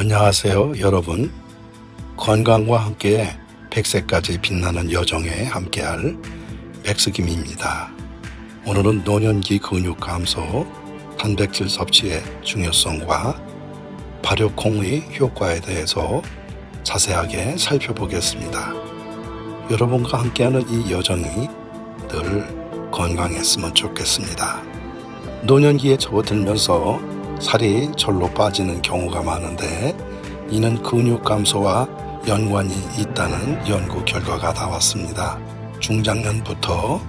안녕하세요 여러분. 건강과 함께 100세까지 빛나는 여정에 함께할 백스김입니다. 오늘은 노년기 근육 감소, 단백질 섭취의 중요성과 발효콩의 효과에 대해서 자세하게 살펴보겠습니다. 여러분과 함께하는 이 여정이 늘 건강했으면 좋겠습니다. 노년기에 접어들면서 살이 절로 빠지는 경우가 많은데 이는 근육 감소와 연관이 있다는 연구 결과가 나왔습니다. 중장년부터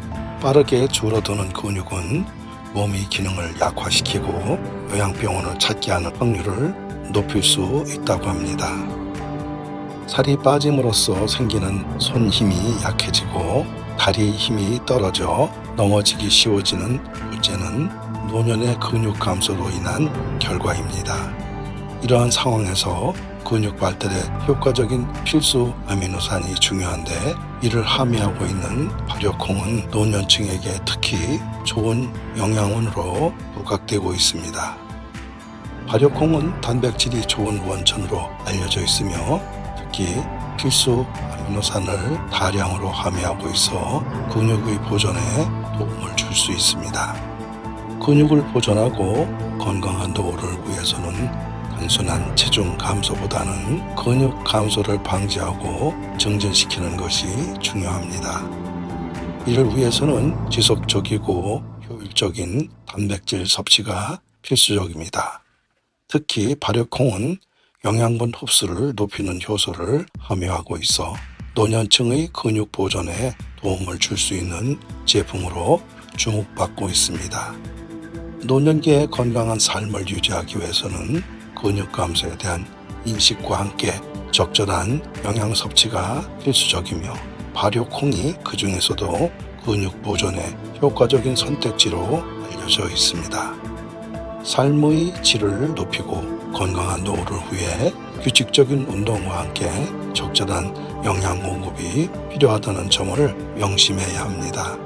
빠르게 줄어드는 근육은 몸의 기능을 약화시키고 요양병원을 찾게 하는 확률을 높일 수 있다고 합니다. 살이 빠짐으로써 생기는 손 힘이 약해지고 다리 힘이 떨어져 넘어지기 쉬워지는 문제는 노년의 근육 감소로 인한 결과입니다. 이러한 상황에서 근육 발달에 효과적인 필수 아미노산이 중요한데 이를 함유하고 있는 발효콩은 노년층에게 특히 좋은 영양원으로 부각되고 있습니다. 발효콩은 단백질이 좋은 원천으로 알려져 있으며 특히 필수 아미노산을 다량으로 함유하고 있어 근육의 보존에 도움을 줄 수 있습니다. 근육을 보존하고 건강한 노후를 위해서는 단순한 체중 감소보다는 근육 감소를 방지하고 정전시키는 것이 중요합니다. 이를 위해서는 지속적이고 효율적인 단백질 섭취가 필수적입니다. 특히 발효콩은 영양분 흡수를 높이는 효소를 함유하고 있어 노년층의 근육 보존에 도움을 줄 수 있는 제품으로 주목받고 있습니다. 노년기에 건강한 삶을 유지하기 위해서는 근육 감소에 대한 인식과 함께 적절한 영양 섭취가 필수적이며 발효콩이 그 중에서도 근육 보존에 효과적인 선택지로 알려져 있습니다. 삶의 질을 높이고 건강한 노후를 위해 규칙적인 운동과 함께 적절한 영양 공급이 필요하다는 점을 명심해야 합니다.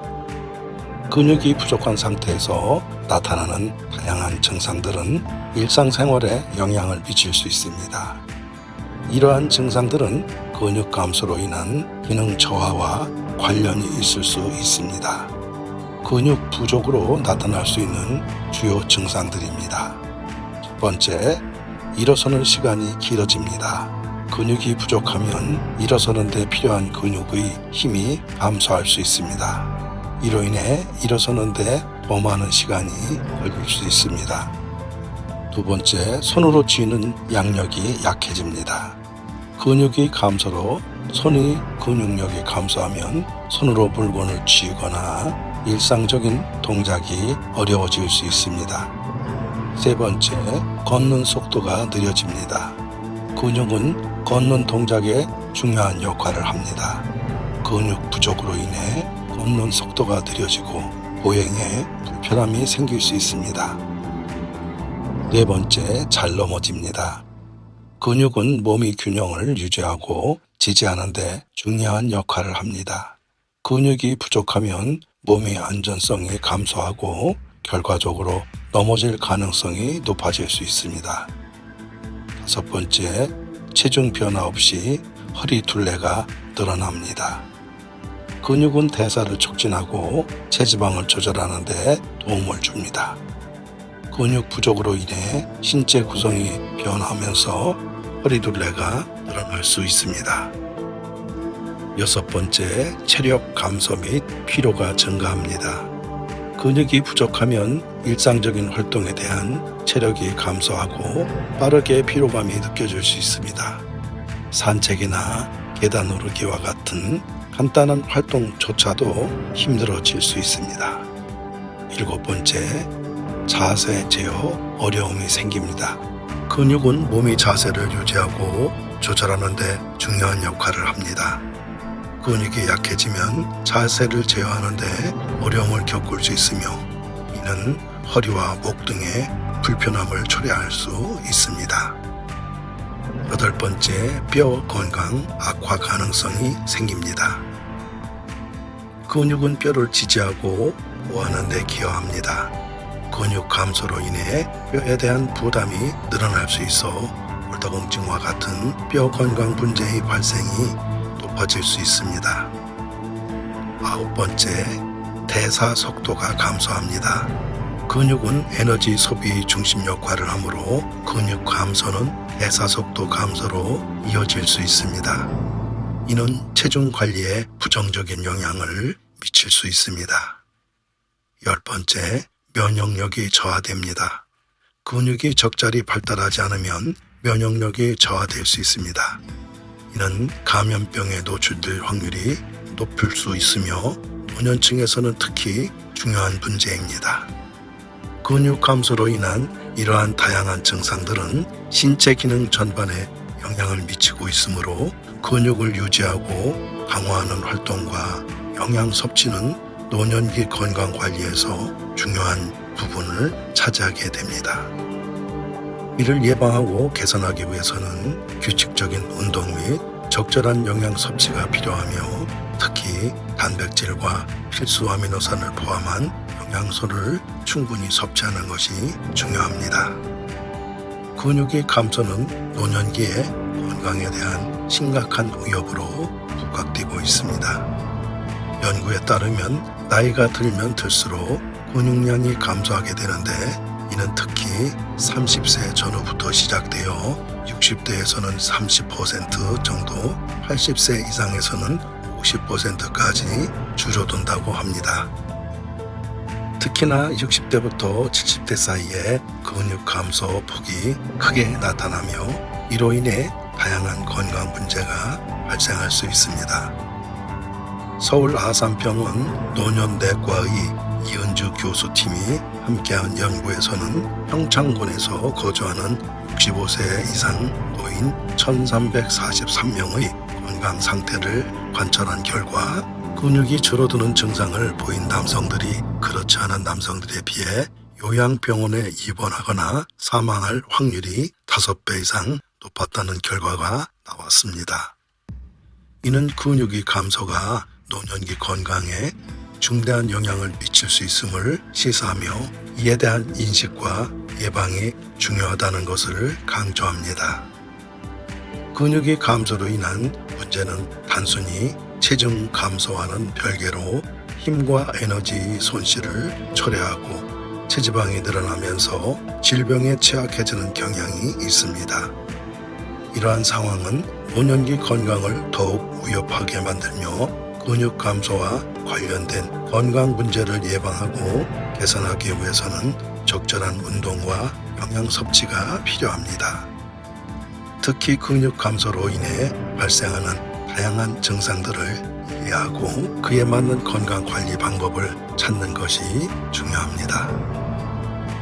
근육이 부족한 상태에서 나타나는 다양한 증상들은 일상생활에 영향을 미칠 수 있습니다. 이러한 증상들은 근육 감소로 인한 기능 저하와 관련이 있을 수 있습니다. 근육 부족으로 나타날 수 있는 주요 증상들입니다. 첫 번째, 일어서는 시간이 길어집니다. 근육이 부족하면 일어서는 데 필요한 근육의 힘이 감소할 수 있습니다. 이로 인해 일어서는데 더 많은 시간이 걸릴 수 있습니다. 두 번째, 손으로 쥐는 양력이 약해집니다. 근육의 감소로 손의 근육력이 감소하면 손으로 물건을 쥐거나 일상적인 동작이 어려워질 수 있습니다. 세 번째, 걷는 속도가 느려집니다. 근육은 걷는 동작에 중요한 역할을 합니다. 근육 부족으로 인해 걷는 속도가 느려지고 보행에 불편함이 생길 수 있습니다. 네 번째, 잘 넘어집니다. 근육은 몸의 균형을 유지하고 지지하는 데 중요한 역할을 합니다. 근육이 부족하면 몸의 안전성이 감소하고 결과적으로 넘어질 가능성이 높아질 수 있습니다. 다섯 번째, 체중 변화 없이 허리 둘레가 늘어납니다. 근육은 대사를 촉진하고 체지방을 조절하는 데 도움을 줍니다. 근육 부족으로 인해 신체 구성이 변하면서 허리둘레가 늘어날 수 있습니다. 여섯 번째, 체력 감소 및 피로가 증가합니다. 근육이 부족하면 일상적인 활동에 대한 체력이 감소하고 빠르게 피로감이 느껴질 수 있습니다. 산책이나 계단 오르기와 같은 간단한 활동조차도 힘들어질 수 있습니다. 일곱 번째, 자세 제어 어려움이 생깁니다. 근육은 몸의 자세를 유지하고 조절하는 데 중요한 역할을 합니다. 근육이 약해지면 자세를 제어하는 데 어려움을 겪을 수 있으며 이는 허리와 목 등의 불편함을 초래할 수 있습니다. 여덟 번째, 뼈 건강 악화 가능성이 생깁니다. 근육은 뼈를 지지하고 보호하는 데 기여합니다. 근육 감소로 인해 뼈에 대한 부담이 늘어날 수 있어 골다공증과 같은 뼈 건강 문제의 발생이 높아질 수 있습니다. 9번째, 대사 속도가 감소합니다. 근육은 에너지 소비 중심 역할을 하므로 근육 감소는 대사 속도 감소로 이어질 수 있습니다. 이는 체중 관리에 부정적인 영향을 미칠 수 있습니다. 10번째, 면역력이 저하됩니다. 근육이 적절히 발달하지 않으면 면역력이 저하될 수 있습니다. 이는 감염병에 노출될 확률이 높을 수 있으며 노년층에서는 특히 중요한 문제입니다. 근육 감소로 인한 이러한 다양한 증상들은 신체 기능 전반에 영향을 미치고 있으므로 근육을 유지하고 강화하는 활동과 영양 섭취는 노년기 건강 관리에서 중요한 부분을 차지하게 됩니다. 이를 예방하고 개선하기 위해서는 규칙적인 운동 및 적절한 영양 섭취가 필요하며 특히 단백질과 필수 아미노산을 포함한 영양소를 충분히 섭취하는 것이 중요합니다. 근육의 감소는 노년기에 건강에 대한 심각한 위협으로 부각되고 있습니다. 연구에 따르면 나이가 들면 들수록 근육량이 감소하게 되는데 이는 특히 30세 전후부터 시작되어 60대에서는 30% 정도, 80세 이상에서는 50%까지 줄어든다고 합니다. 특히나 60대부터 70대 사이에 근육 감소 폭이 크게 나타나며 이로 인해 다양한 건강 문제가 발생할 수 있습니다. 서울 아산병원 노년내과의 이은주 교수팀이 함께한 연구에서는 평창군에서 거주하는 65세 이상 노인 1343명의 건강 상태를 관찰한 결과 근육이 줄어드는 증상을 보인 남성들이 그렇지 않은 남성들에 비해 요양병원에 입원하거나 사망할 확률이 5배 이상 높았다는 결과가 나왔습니다. 이는 근육의 감소가 노년기 건강에 중대한 영향을 미칠 수 있음을 시사하며 이에 대한 인식과 예방이 중요하다는 것을 강조합니다. 근육의 감소로 인한 문제는 단순히 체중 감소와는 별개로 힘과 에너지 손실을 초래하고 체지방이 늘어나면서 질병에 취약해지는 경향이 있습니다. 이러한 상황은 노년기 건강을 더욱 위협하게 만들며 근육 감소와 관련된 건강 문제를 예방하고 개선하기 위해서는 적절한 운동과 영양 섭취가 필요합니다. 특히 근육 감소로 인해 발생하는 다양한 증상들을 이해하고 그에 맞는 건강 관리 방법을 찾는 것이 중요합니다.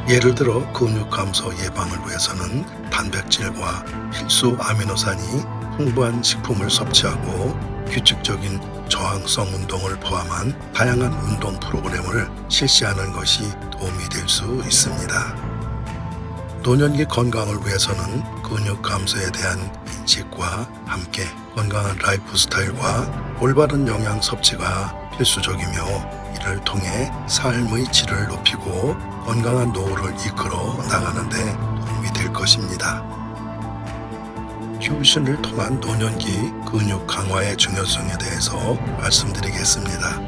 예를 들어 근육 감소 예방을 위해서는 단백질과 필수 아미노산이 풍부한 식품을 섭취하고 규칙적인 저항성 운동을 포함한 다양한 운동 프로그램을 실시하는 것이 도움이 될 수 있습니다. 노년기 건강을 위해서는 근육 감소에 대한 인식과 함께 건강한 라이프 스타일과 올바른 영양 섭취가 필수적이며 이를 통해 삶의 질을 높이고 건강한 노후를 이끌어 나가는 데 도움이 될 것입니다. 휴식을 통한 노년기 근육 강화의 중요성에 대해서 말씀드리겠습니다.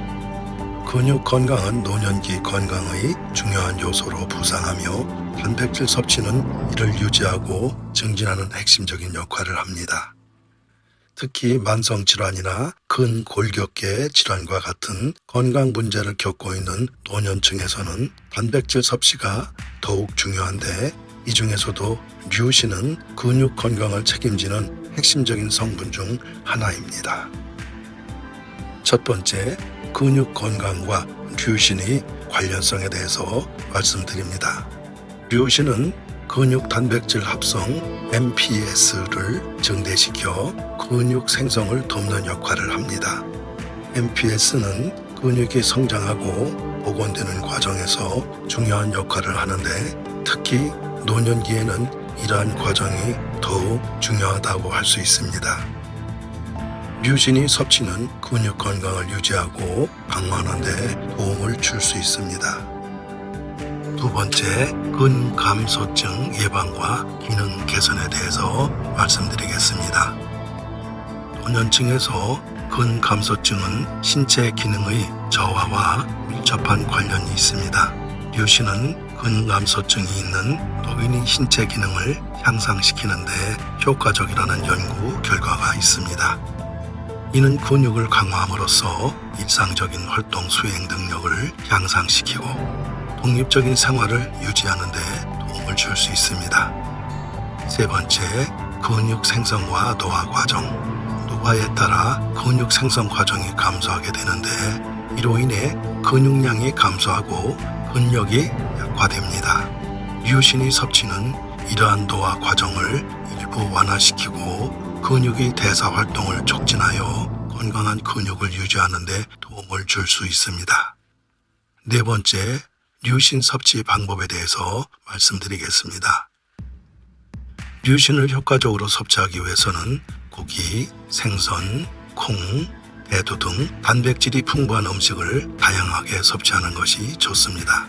근육 건강은 노년기 건강의 중요한 요소로 부상하며 단백질 섭취는 이를 유지하고 증진하는 핵심적인 역할을 합니다. 특히 만성질환이나 근골격계 질환과 같은 건강 문제를 겪고 있는 노년층에서는 단백질 섭취가 더욱 중요한데 이 중에서도 류신은 근육 건강을 책임지는 핵심적인 성분 중 하나입니다. 첫 번째, 근육 건강과 류신의 관련성에 대해서 말씀드립니다. 류신은 근육 단백질 합성 MPS를 증대시켜 근육 생성을 돕는 역할을 합니다. MPS는 근육이 성장하고 복원되는 과정에서 중요한 역할을 하는데 특히 노년기에는 이러한 과정이 더욱 중요하다고 할 수 있습니다. 류신의 섭취는 근육 건강을 유지하고 강화하는 데 도움을 줄 수 있습니다. 두 번째, 근감소증 예방과 기능 개선에 대해서 말씀드리겠습니다. 노년층에서 근감소증은 신체 기능의 저하와 밀접한 관련이 있습니다. 류씨는 근감소증이 있는 노인의 신체 기능을 향상시키는 데 효과적이라는 연구 결과가 있습니다. 이는 근육을 강화함으로써 일상적인 활동 수행 능력을 향상시키고 독립적인 생활을 유지하는 데 도움을 줄 수 있습니다. 세 번째, 근육 생성과 노화 과정. 노화에 따라 근육 생성 과정이 감소하게 되는데 이로 인해 근육량이 감소하고 근력이 약화됩니다. 류신의 섭취는 이러한 노화 과정을 일부 완화시키고 근육의 대사 활동을 촉진하여 건강한 근육을 유지하는 데 도움을 줄 수 있습니다. 네 번째, 류신 섭취 방법에 대해서 말씀드리겠습니다. 류신을 효과적으로 섭취하기 위해서는 고기, 생선, 콩, 배두 등 단백질이 풍부한 음식을 다양하게 섭취하는 것이 좋습니다.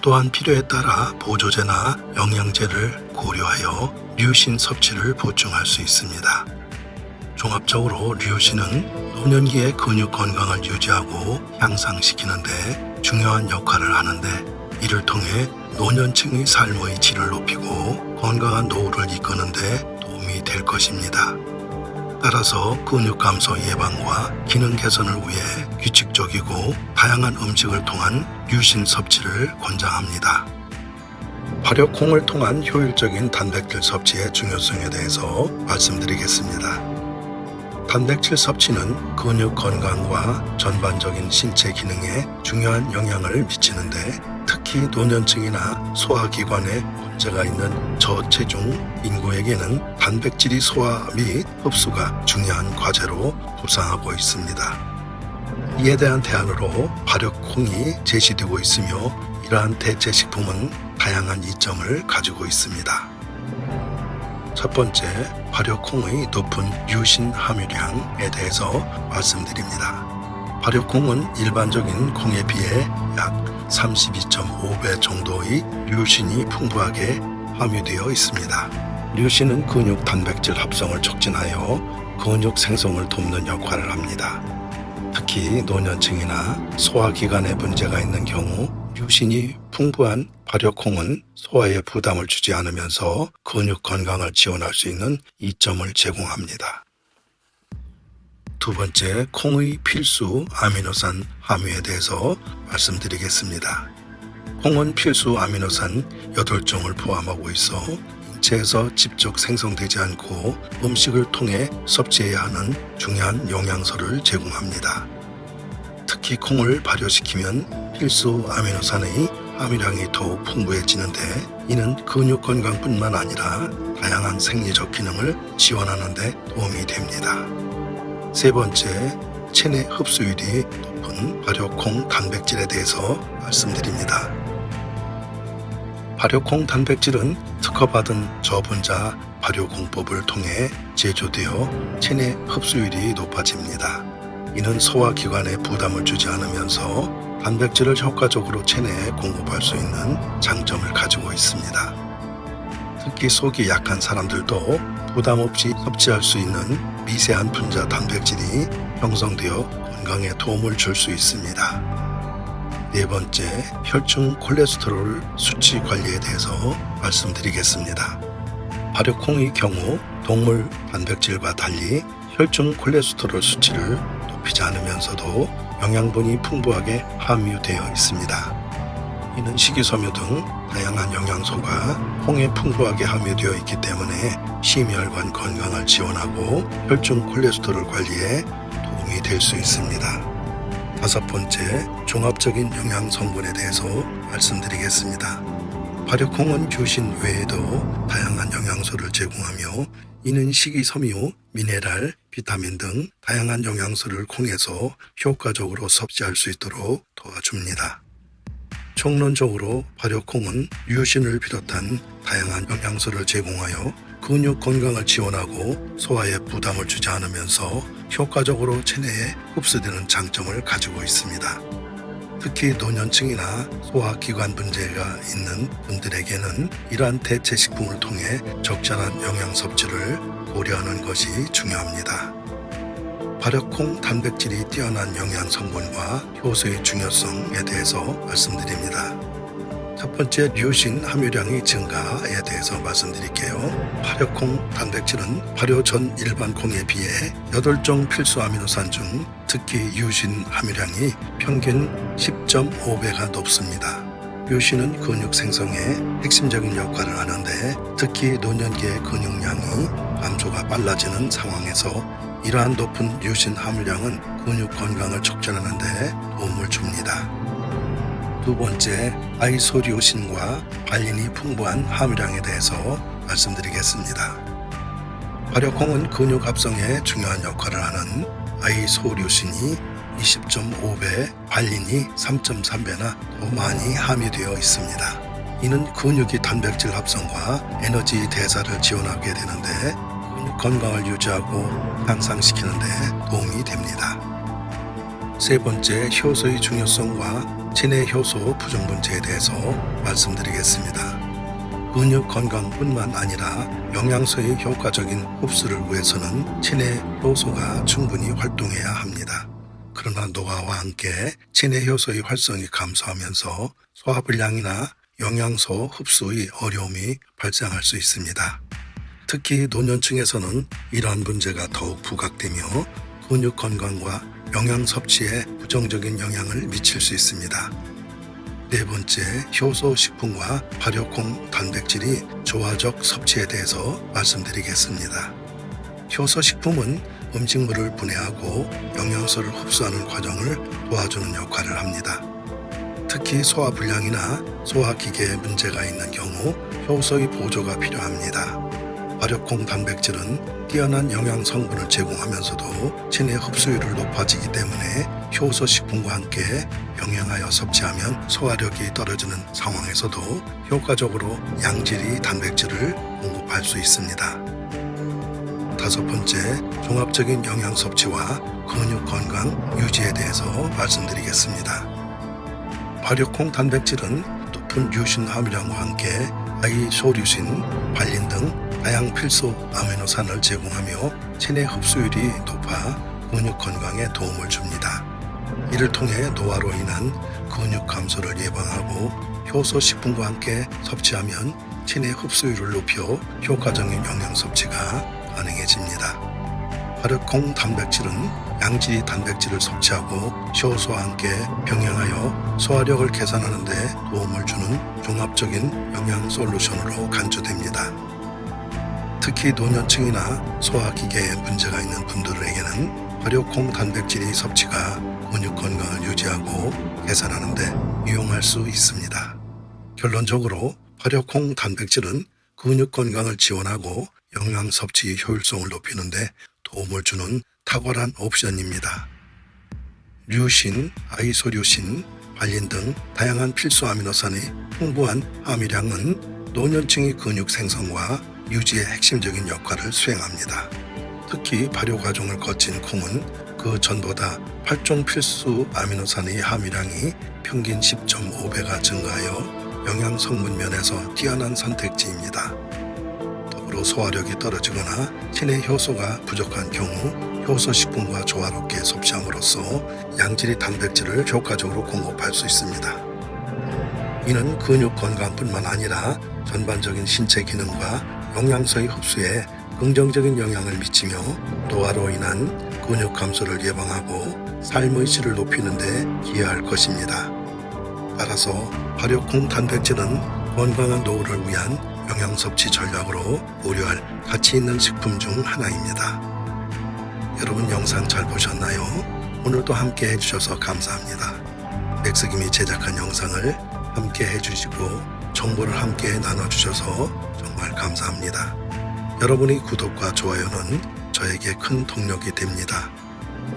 또한 필요에 따라 보조제나 영양제를 고려하여 류신 섭취를 보충할 수 있습니다. 종합적으로 류신은 노년기의 근육 건강을 유지하고 향상시키는 데 중요한 역할을 하는데 이를 통해 노년층의 삶의 질을 높이고 건강한 노후를 이끄는 데 도움이 될 것입니다. 따라서 근육 감소 예방과 기능 개선을 위해 규칙적이고 다양한 음식을 통한 류신 섭취를 권장합니다. 발효콩을 통한 효율적인 단백질 섭취의 중요성에 대해서 말씀드리겠습니다. 단백질 섭취는 근육 건강과 전반적인 신체 기능에 중요한 영향을 미치는데 특히 노년층이나 소화기관에 문제가 있는 저체중 인구에게는 단백질이 소화 및 흡수가 중요한 과제로 부상하고 있습니다. 이에 대한 대안으로 발효콩이 제시되고 있으며 이러한 대체 식품은 다양한 이점을 가지고 있습니다. 첫 번째, 발효콩의 높은 류신 함유량에 대해서 말씀드립니다. 발효콩은 일반적인 콩에 비해 약 32.5배 정도의 류신이 풍부하게 함유되어 있습니다. 류신은 근육 단백질 합성을 촉진하여 근육 생성을 돕는 역할을 합니다. 특히 노년층이나 소화기관에 문제가 있는 경우 류신이 풍부한 발효콩은 소화에 부담을 주지 않으면서 근육 건강을 지원할 수 있는 이점을 제공합니다. 두 번째, 콩의 필수 아미노산 함유에 대해서 말씀드리겠습니다. 콩은 필수 아미노산 8종을 포함하고 있어 인체에서 직접 생성되지 않고 음식을 통해 섭취해야 하는 중요한 영양소를 제공합니다. 특히 콩을 발효시키면 필수 아미노산의 함유량이 더욱 풍부해지는데 이는 근육 건강뿐만 아니라 다양한 생리적 기능을 지원하는 데 도움이 됩니다. 세 번째, 체내 흡수율이 높은 발효콩 단백질에 대해서 말씀드립니다. 발효콩 단백질은 특허받은 저분자 발효공법을 통해 제조되어 체내 흡수율이 높아집니다. 이는 소화기관에 부담을 주지 않으면서 단백질을 효과적으로 체내에 공급할 수 있는 장점을 가지고 있습니다. 특히 속이 약한 사람들도 부담 없이 섭취할 수 있는 미세한 분자 단백질이 형성되어 건강에 도움을 줄 수 있습니다. 네 번째, 혈중 콜레스테롤 수치 관리에 대해서 말씀드리겠습니다. 발효콩의 경우 동물 단백질과 달리 혈중 콜레스테롤 수치를 높이지 않으면서도 영양분이 풍부하게 함유되어 있습니다. 이는 식이섬유 등 다양한 영양소가 콩에 풍부하게 함유되어 있기 때문에 심혈관 건강을 지원하고 혈중 콜레스테롤 관리에 도움이 될 수 있습니다. 다섯 번째, 종합적인 영양 성분에 대해서 말씀드리겠습니다. 발효콩은 류신 외에도 다양한 영양소를 제공하며 이는 식이섬유, 미네랄, 비타민 등 다양한 영양소를 콩에서 효과적으로 섭취할 수 있도록 도와줍니다. 총론적으로 발효콩은 류신을 비롯한 다양한 영양소를 제공하여 근육 건강을 지원하고 소화에 부담을 주지 않으면서 효과적으로 체내에 흡수되는 장점을 가지고 있습니다. 특히 노년층이나 소화기관 문제가 있는 분들에게는 이러한 대체 식품을 통해 적절한 영양 섭취를 고려하는 것이 중요합니다. 발효콩 단백질이 뛰어난 영양 성분과 효소의 중요성에 대해서 말씀드립니다. 첫 번째, 류신 함유량의 증가에 대해서 말씀드릴게요. 발효콩 단백질은 발효 전 일반 콩에 비해 8종 필수 아미노산 중 특히 류신 함유량이 평균 10.5배가 높습니다. 류신은 근육 생성에 핵심적인 역할을 하는데 특히 노년기의 근육량이 감소가 빨라지는 상황에서 이러한 높은 류신 함유량은 근육 건강을 촉진하는 데 도움을 줍니다. 두 번째, 아이소류신과 발린이 풍부한 함유량에 대해서 말씀드리겠습니다. 발효콩은 근육 합성에 중요한 역할을 하는 아이소류신이 20.5배, 발린이 3.3배나 더 많이 함유되어 있습니다. 이는 근육이 단백질 합성과 에너지 대사를 지원하게 되는데 근육 건강을 유지하고 향상시키는 데 도움이 됩니다. 세 번째, 효소의 중요성과 체내 효소 부족 문제에 대해서 말씀드리겠습니다. 근육 건강뿐만 아니라 영양소의 효과적인 흡수를 위해서는 체내 효소가 충분히 활동해야 합니다. 그러나 노화와 함께 체내 효소의 활성이 감소하면서 소화불량이나 영양소 흡수의 어려움이 발생할 수 있습니다. 특히 노년층에서는 이러한 문제가 더욱 부각되며 근육 건강과 영양 섭취에 부정적인 영향을 미칠 수 있습니다. 네 번째, 효소 식품과 발효콩 단백질이 조화적 섭취에 대해서 말씀드리겠습니다. 효소 식품은 음식물을 분해하고 영양소를 흡수하는 과정을 도와주는 역할을 합니다. 특히 소화불량이나 소화기계에 문제가 있는 경우 효소의 보조가 필요합니다. 발효콩 단백질은 뛰어난 영양 성분을 제공하면서도 체내 흡수율을 높아지기 때문에 효소 식품과 함께 병행하여 섭취하면 소화력이 떨어지는 상황에서도 효과적으로 양질의 단백질을 공급할 수 있습니다. 다섯 번째, 종합적인 영양 섭취와 근육 건강 유지에 대해서 말씀드리겠습니다. 발효콩 단백질은 높은 류신 함유량과 함께 아이소류신, 발린 등 다양 필수 아미노산을 제공하며 체내 흡수율이 높아 근육 건강에 도움을 줍니다. 이를 통해 노화로 인한 근육 감소를 예방하고 효소 식품과 함께 섭취하면 체내 흡수율을 높여 효과적인 영양 섭취가 가능해집니다. 발효콩 단백질은 양질의 단백질을 섭취하고 효소와 함께 병행하여 소화력을 개선하는 데 도움을 주는 종합적인 영양 솔루션으로 간주됩니다. 특히 노년층이나 소화기계에 문제가 있는 분들에게는 발효콩 단백질의 섭취가 근육 건강을 유지하고 개선하는 데 유용할 수 있습니다. 결론적으로 발효콩 단백질은 근육 건강을 지원하고 영양 섭취의 효율성을 높이는 데 도움을 주는 탁월한 옵션입니다. 류신, 아이소류신, 발린 등 다양한 필수 아미노산의 풍부한 함유량은 노년층의 근육 생성과 유지의 핵심적인 역할을 수행합니다. 특히 발효 과정을 거친 콩은 그 전보다 8종 필수 아미노산의 함유량이 평균 10.5배가 증가하여 영양 성분 면에서 뛰어난 선택지입니다. 더불어 소화력이 떨어지거나 체내 효소가 부족한 경우 효소 식품과 조화롭게 섭취함으로써 양질의 단백질을 효과적으로 공급할 수 있습니다. 이는 근육 건강뿐만 아니라 전반적인 신체 기능과 영양소의 흡수에 긍정적인 영향을 미치며 노화로 인한 근육 감소를 예방하고 삶의 질을 높이는 데 기여할 것입니다. 따라서 발효콩 단백질은 건강한 노후를 위한 영양 섭취 전략으로 고려할 가치 있는 식품 중 하나입니다. 여러분 영상 잘 보셨나요? 오늘도 함께 해주셔서 감사합니다. 맥스김이 제작한 영상을 함께 해주시고 정보를 함께 나눠주셔서 정말 감사합니다. 여러분의 구독과 좋아요는 저에게 큰 동력이 됩니다.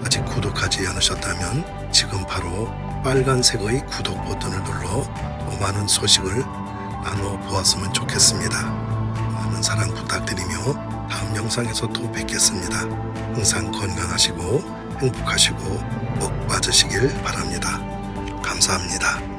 아직 구독하지 않으셨다면 지금 바로 빨간색의 구독 버튼을 눌러 더 많은 소식을 나눠보았으면 좋겠습니다. 많은 사랑 부탁드리며 다음 영상에서 또 뵙겠습니다. 항상 건강하시고 행복하시고 복 받으시길 바랍니다. 감사합니다.